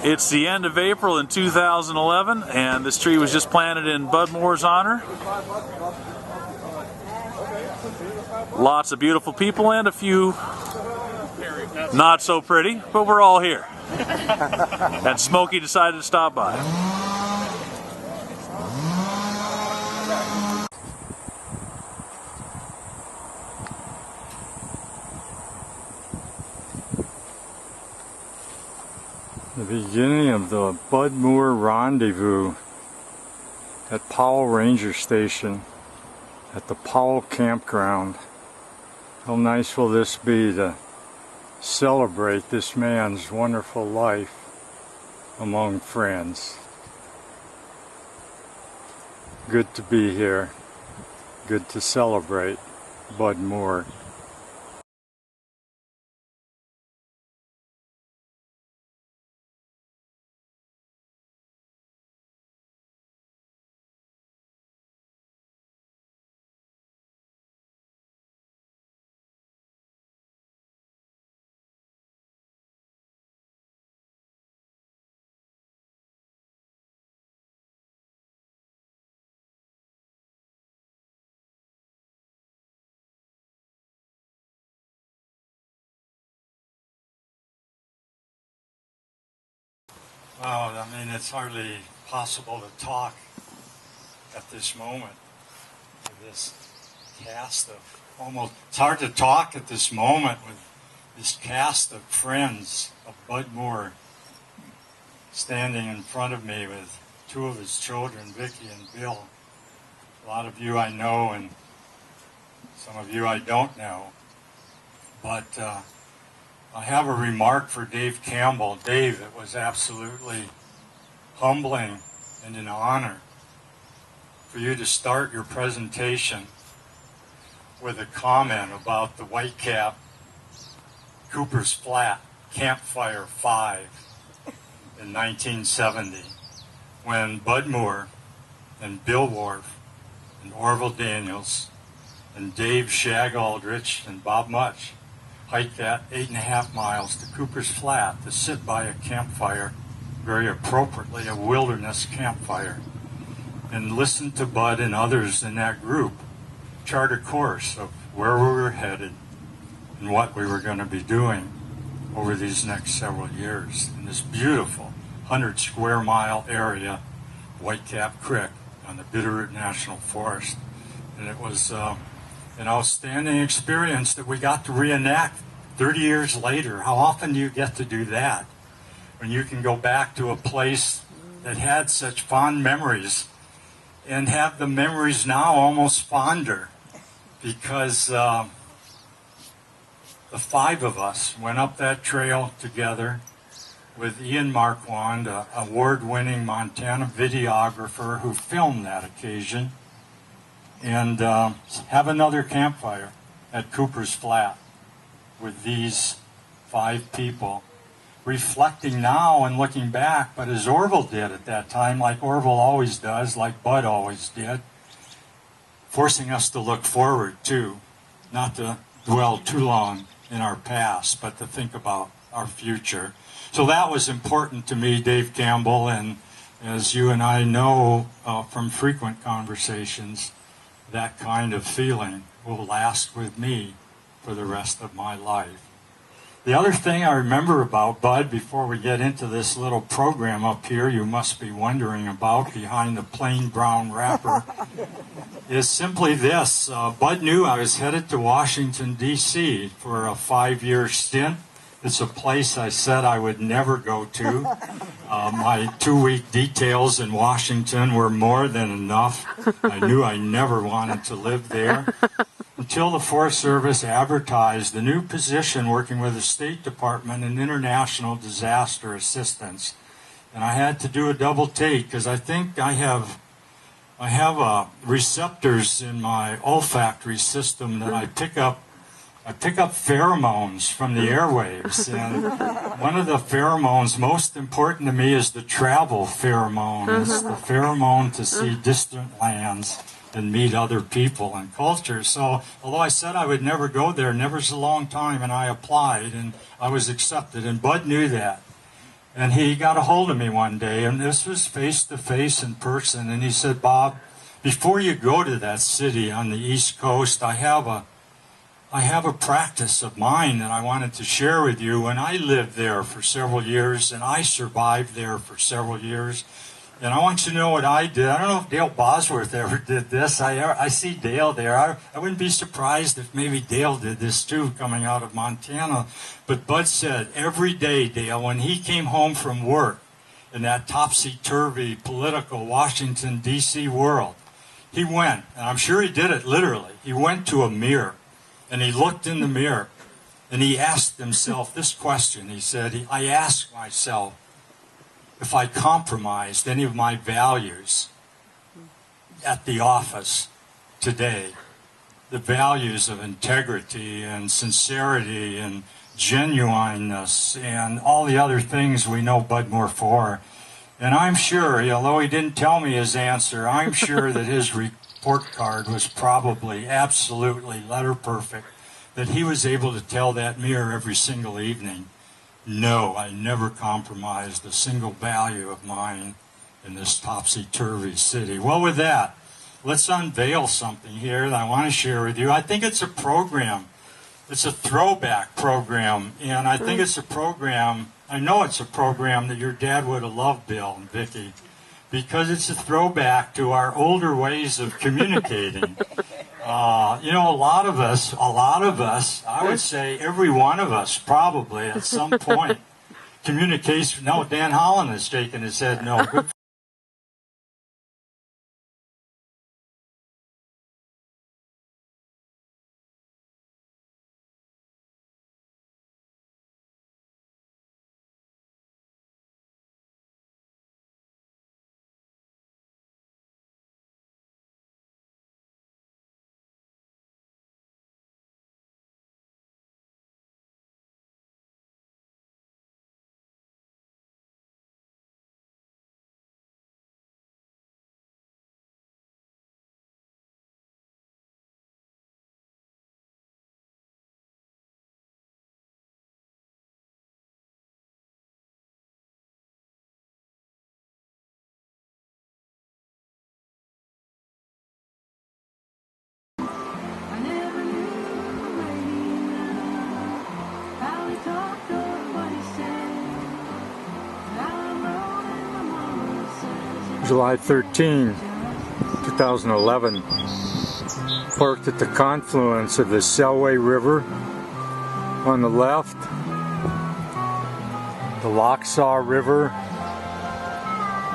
It's the end of April in 2011, and this tree was just planted in Bud Moore's honor. Lots of beautiful people and a few not so pretty, but we're all here. And Smokey decided to stop by. The beginning of the Bud Moore Rendezvous at Powell Ranger Station at the Powell Campground. How nice will this be to celebrate this man's wonderful life among friends. Good to be here. Good to celebrate Bud Moore. Wow, I mean, it's hardly possible to talk at this moment with this cast of it's hard to talk at this moment with this cast of friends of Bud Moore standing in front of me with two of his children, Vicky and Bill. A lot of you I know and some of you I don't know. But I have a remark for Dave Campbell. Dave, it was absolutely humbling and an honor for you to start your presentation with a comment about the Whitecap Cooper's Flat Campfire 5 in 1970, when Bud Moore and Bill Wharf and Orville Daniels and Dave Shag Aldrich and Bob Much hiked that 8.5 miles to Cooper's Flat to sit by a campfire, very appropriately a wilderness campfire, and listen to Bud and others in that group chart a course of where we were headed and what we were going to be doing over these next several years in this beautiful 100 square mile area, Whitecap Creek on the Bitterroot National Forest. And it was an outstanding experience that we got to reenact 30 years later. How often do you get to do that? When you can go back to a place that had such fond memories and have the memories now almost fonder, because the five of us went up that trail together with Ian Marquand, an award-winning Montana videographer who filmed that occasion, and have another campfire at Cooper's Flat with these five people, reflecting now and looking back, but as Orville did at that time, like Orville always does, like Bud always did, forcing us to look forward too, not to dwell too long in our past, but to think about our future. So that was important to me, Dave Campbell, and as you and I know from frequent conversations, that kind of feeling will last with me for the rest of my life. The other thing I remember about Bud, before we get into this little program up here you must be wondering about behind the plain brown wrapper, is simply this. Bud knew I was headed to Washington, D.C. for a 5-year stint. It's a place I said I would never go to. My 2-week details in Washington were more than enough. I knew I never wanted to live there, until the Forest Service advertised the new position working with the State Department in International Disaster Assistance. And I had to do a double take because I think I have receptors in my olfactory system that I pick up I pick up pheromones from the airwaves, and one of the pheromones most important to me is the travel pheromone. It's the pheromone to see distant lands and meet other people and cultures. So although I said I would never go there, never's a long time, and I applied and I was accepted, and Bud knew that. And he got a hold of me one day, and this was face to face in person, and he said, Bob, before you go to that city on the East Coast, I have a practice of mine that I wanted to share with you. And I lived there for several years, and I survived there for several years. And I want you to know what I did. I don't know if Dale Bosworth ever did this. I see Dale there. I wouldn't be surprised if maybe Dale did this too, coming out of Montana. But Bud said every day, Dale, when he came home from work in that topsy-turvy political Washington, D.C. world, he went, and I'm sure he did it literally, he went to a mirror. And he looked in the mirror, and he asked himself this question. He said, I asked myself if I compromised any of my values at the office today, the values of integrity and sincerity and genuineness and all the other things we know Bud Moore for. And I'm sure, although he didn't tell me his answer, I'm sure that his report card was probably absolutely letter perfect, that he was able to tell that mirror every single evening, no, I never compromised a single value of mine in this topsy-turvy city. Well, with that, let's unveil something here that I want to share with you. I think it's a program. It's a throwback program, and I think it's a program, I know it's a program that your dad would have loved, Bill and Vicki, because it's a throwback to our older ways of communicating. You know, a lot of us, I would say every one of us probably at some point communicates. No, Dan Holland is shaking his head no. Good. July 13, 2011, parked at the confluence of the Selway River on the left, the Lochsaw River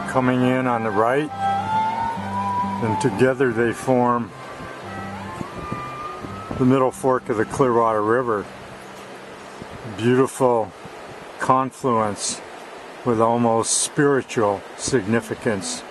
coming in on the right, and together they form the middle fork of the Clearwater River. Beautiful confluence with almost spiritual significance.